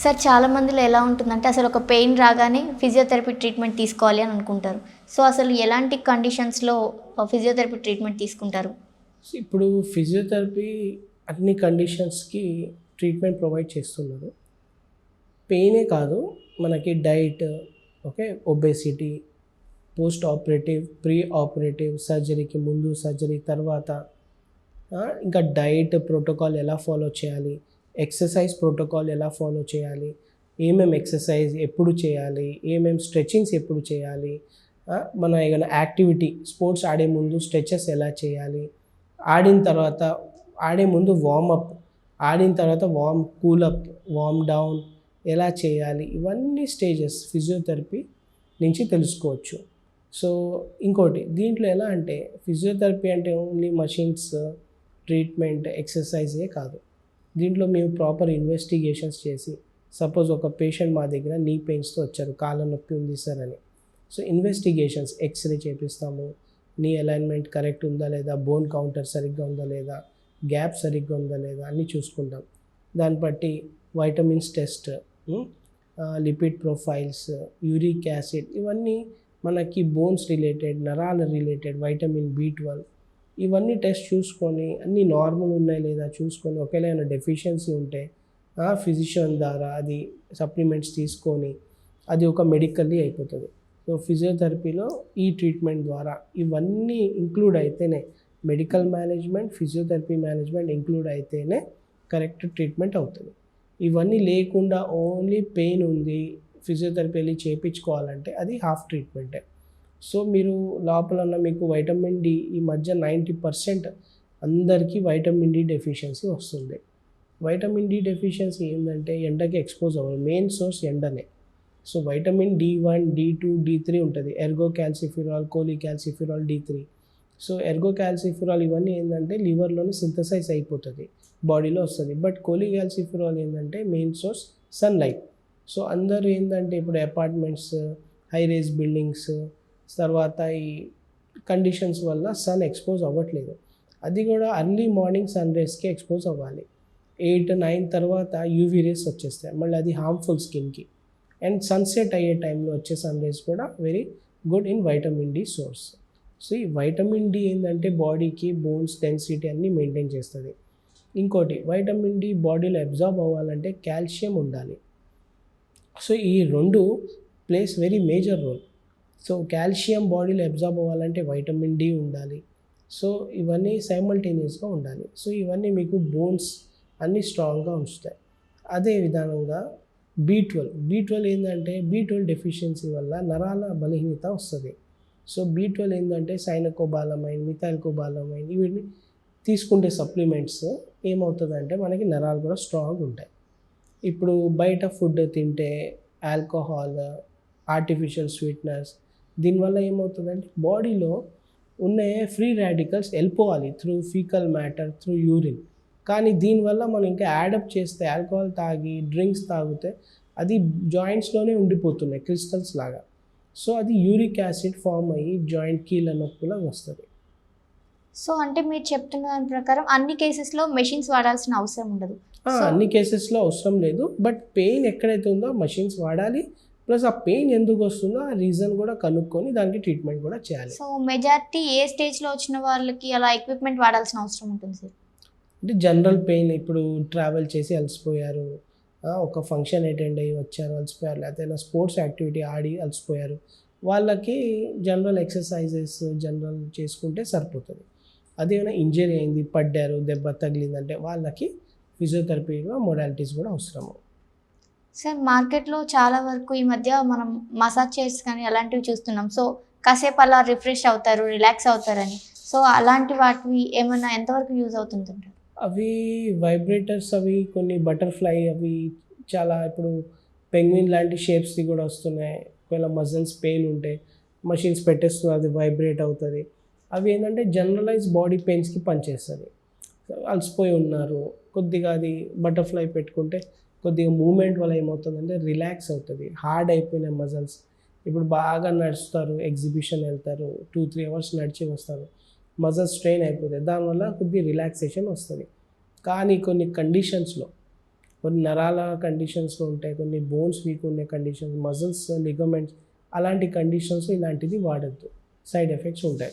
Sir చాలా మందిలో ఎలా ఉంటుందంటే అసలు ఒక పెయిన్ రాగానే ఫిజియోథెరపీ ట్రీట్మెంట్ తీసుకోవాలి అని అనుకుంటారు. సో అసలు ఎలాంటి కండిషన్స్‌లో ఫిజియోథెరపీ ట్రీట్మెంట్ తీసుకుంటారు? ఇప్పుడు ఫిజియోథెరపీ అన్ని కండిషన్స్‌కి ట్రీట్మెంట్ ప్రొవైడ్ చేస్తున్నారు. పెయినే కాదు, మనకి diet, okay, obesity, post operative, pre operative, సర్జరీకి ముందు, సర్జరీ తర్వాత, ఇంకా డైట్ ప్రోటోకాల్ ఎలా ఫాలో చేయాలి, ఎక్సర్సైజ్ ప్రోటోకాల్ ఎలా ఫాలో చేయాలి, ఏమేమి ఎక్సర్సైజ్ ఎప్పుడు చేయాలి, ఏమేమి స్ట్రెచింగ్స్ ఎప్పుడు చేయాలి, మన ఏదైనా యాక్టివిటీ స్పోర్ట్స్ ఆడే ముందు స్ట్రెచెస్ ఎలా చేయాలి, ఆడిన తర్వాత ఆడే ముందు వార్మప్, ఆడిన తర్వాత కూలప్, వార్మ్ డౌన్ ఎలా చేయాలి, ఇవన్నీ స్టేజెస్ ఫిజియోథెరపీ నుంచి తెలుసుకోవచ్చు. సో ఇంకోటి దీంట్లో ఎలా అంటే ఫిజియోథెరపీ అంటే ఓన్లీ మషిన్స్, ట్రీట్మెంట్, ఎక్సర్సైజే కాదు. దీంట్లో మేము ప్రాపర్ ఇన్వెస్టిగేషన్స్ చేసి, సపోజ్ ఒక పేషెంట్ మా దగ్గర నీ పెయిన్స్తో వచ్చారు, కాళ్ళ నొప్పి ఉంది సార్ అని. సో ఇన్వెస్టిగేషన్స్, ఎక్స్రే చేపిస్తాము, నీ అలైన్మెంట్ కరెక్ట్ ఉందా లేదా, బోన్ కౌంటర్ సరిగ్గా ఉందా లేదా, గ్యాప్ సరిగ్గా ఉందా లేదా అన్నీ చూసుకుంటాం. దాన్ని బట్టి vitamins test, lipid profiles, uric acid, ఇవన్నీ మనకి బోన్స్ రిలేటెడ్, నరాల రిలేటెడ్, వైటమిన్ B12 ఇవన్నీ టెస్ట్ చూసుకొని అన్నీ నార్మల్ ఉన్నాయి లేదా చూసుకొని, ఒకవేళ ఏమైనా డెఫిషియన్సీ ఉంటే ఫిజిషియన్ ద్వారా అది సప్లిమెంట్స్ తీసుకొని అది ఒక మెడికల్లీ అయిపోతుంది. సో ఫిజియోథెరపీలో ఈ ట్రీట్మెంట్ ద్వారా ఇవన్నీ ఇంక్లూడ్ అయితేనే, medical management, physiotherapy management include అయితేనే కరెక్ట్ ట్రీట్మెంట్ అవుతుంది. ఇవన్నీ లేకుండా ఓన్లీ పెయిన్ ఉంది, ఫిజియోథెరపీ వెళ్ళి చేయించుకోవాలంటే అది హాఫ్ ట్రీట్మెంటే. సో మీరు లోపల మీకు వైటమిన్ డి ఈ మధ్య 90% అందరికీ వైటమిన్ డి డెఫిషియన్సీ వస్తుంది. వైటమిన్ డి డెఫిషియన్సీ ఏంటంటే ఎండకి ఎక్స్పోజ్ అవ్వదు, మెయిన్ సోర్స్ ఎండనే. So vitamin D1, D2, D3 ఉంటుంది, ergocalciferol, cholecalciferol, D3. So ergocalciferol ఇవన్నీ ఏంటంటే లివర్లోనే సింథసైజ్ అయిపోతుంది, బాడీలో వస్తుంది. బట్ కోలి క్యాల్సిఫిరాల్ ఏంటంటే మెయిన్ సోర్స్ సన్లైట్. సో అందరూ ఏంటంటే ఇప్పుడు అపార్ట్మెంట్స్, హై రేజ్ బిల్డింగ్స్, తర్వాత ఈ కండిషన్స్ వల్ల సన్ ఎక్స్పోజ్ అవ్వట్లేదు. అది కూడా అర్లీ మార్నింగ్ సన్ రేస్కి ఎక్స్పోజ్ అవ్వాలి. 8-9 తర్వాత యూవీ రేస్ వచ్చేస్తాయి, మళ్ళీ అది హార్మ్ఫుల్ స్కిన్కి. అండ్ సన్సెట్ అయ్యే టైంలో వచ్చే సన్ రేస్ కూడా very good in vitamin D source. So ఈ వైటమిన్ డి ఏంటంటే బాడీకి బోన్స్ డెన్సిటీ అన్నీ మెయింటైన్ చేస్తుంది. ఇంకోటి వైటమిన్ డి బాడీలో అబ్జార్బ్ అవ్వాలంటే కాల్షియం ఉండాలి. సో ఈ రెండు plays very major role. So calcium బాడీలో అబ్జార్బ్ అవ్వాలంటే వైటమిన్ డి ఉండాలి. సో ఇవన్నీ సైమల్టేనియస్గా ఉండాలి. సో ఇవన్నీ మీకు బోన్స్ అన్నీ స్ట్రాంగ్గా ఉంచుతాయి. అదే విధానంగా B12 ఏంటంటే B12 డెఫిషియన్సీ వల్ల నరాల బలహీనత వస్తుంది. సో B12 ఏంటంటే సైనకోబాలమైన్, మిథైల్కోబాలమైన్, ఇవన్నీ తీసుకుంటే సప్లిమెంట్స్ ఏమవుతుందంటే మనకి నరాలు కూడా స్ట్రాంగ్ ఉంటాయి. ఇప్పుడు బయట ఫుడ్ తింటే ఆల్కహాల్, ఆర్టిఫిషియల్ స్వీట్నర్స్, దీనివల్ల ఏమవుతుందంటే బాడీలో ఉన్న ఫ్రీ రాడికల్స్ వెళ్ళిపోవాలి through faecal matter, through urine. కానీ దీనివల్ల మనం ఇంకా యాడప్ చేస్తే, ఆల్కహాల్ తాగి డ్రింక్స్ తాగితే అది జాయింట్స్లోనే ఉండిపోతున్నాయి క్రిస్టల్స్ లాగా. సో అది యూరిక్ యాసిడ్ ఫామ్ అయ్యి జాయింట్ కీళ్ళ నొప్పులా వస్తుంది. సో అంటే మీరు చెప్తున్న దాని ప్రకారం అన్ని కేసెస్‌లో మెషిన్స్ వాడాల్సిన అవసరం ఉండదు. అన్ని కేసెస్లో అవసరం లేదు, బట్ పెయిన్ ఎక్కడైతే ఉందో మషిన్స్ వాడాలి. ప్లస్ ఆ పెయిన్ ఎందుకు వస్తుందో ఆ రీజన్ కూడా కనుక్కొని దానికి ట్రీట్మెంట్ కూడా చేయాలి. సో మెజారిటీ ఏ స్టేజ్‌లో వచ్చిన వాళ్ళకి అలా ఎక్విప్‌మెంట్ వాడాల్సిన అవసరం ఉంటుంది సార్? అంటే జనరల్ పెయిన్, ఇప్పుడు ట్రావెల్ చేసి అలసిపోయారు, ఒక ఫంక్షన్ అటెండ్ అయ్యి వచ్చారు అలసిపోయారు, లేకపోతే ఏదైనా స్పోర్ట్స్ యాక్టివిటీ ఆడి అలసిపోయారు, వాళ్ళకి జనరల్ ఎక్సర్సైజెస్ జనరల్ చేసుకుంటే సరిపోతుంది. అదేమైనా ఇంజరీ అయింది, పడ్డారు, దెబ్బ తగిలిందంటే వాళ్ళకి ఫిజియోథెరపీలో మోడాలిటీస్ కూడా అవసరము. సార్ మార్కెట్‌లో చాలా వరకు ఈ మధ్య మనం మసాజ్ చైర్స్ కానీ అలాంటివి చూస్తున్నాం. సో కాసేపు అలా రిఫ్రెష్ అవుతారు, రిలాక్స్ అవుతారని. సో అలాంటి వాటివి ఏమన్నా ఎంతవరకు యూజ్ అవుతుందంటారు? అవి వైబ్రేటర్స్, అవి కొన్ని బటర్ఫ్లై, అవి చాలా ఇప్పుడు పెంగ్విన్ లాంటి షేప్స్ది కూడా వస్తున్నాయి. ఒకవేళ మజిల్స్ పెయిన్ ఉంటే మషిన్స్ పెట్టేస్తున్నారు, అది వైబ్రేట్ అవుతుంది. అవి ఏంటంటే జనరలైజ్ బాడీ పెయిన్స్కి పనిచేస్తుంది. అలసిపోయి ఉన్నారు, కొద్దిగా అది బటర్ఫ్లై పెట్టుకుంటే కొద్దిగా మూమెంట్ వల్ల ఏమవుతుందంటే రిలాక్స్ అవుతుంది. హార్డ్ అయిపోయిన మజిల్స్, ఇప్పుడు బాగా నడుస్తారు, ఎగ్జిబిషన్ వెళ్తారు, 2-3 అవర్స్ నడిచి వస్తారు, మజిల్ స్ట్రెయిన్ అయిపోతాయి, దానివల్ల కొద్దిగా రిలాక్సేషన్ వస్తుంది. కానీ కొన్ని కండిషన్స్లో కొన్ని నరాల కండిషన్స్లో ఉంటాయి, కొన్ని బోన్స్ వీక్ ఉండే కండిషన్స్, మజిల్స్ లిగమెంట్స్ అలాంటి కండిషన్స్ ఇలాంటిది వాడద్దు, సైడ్ ఎఫెక్ట్స్ ఉంటాయి.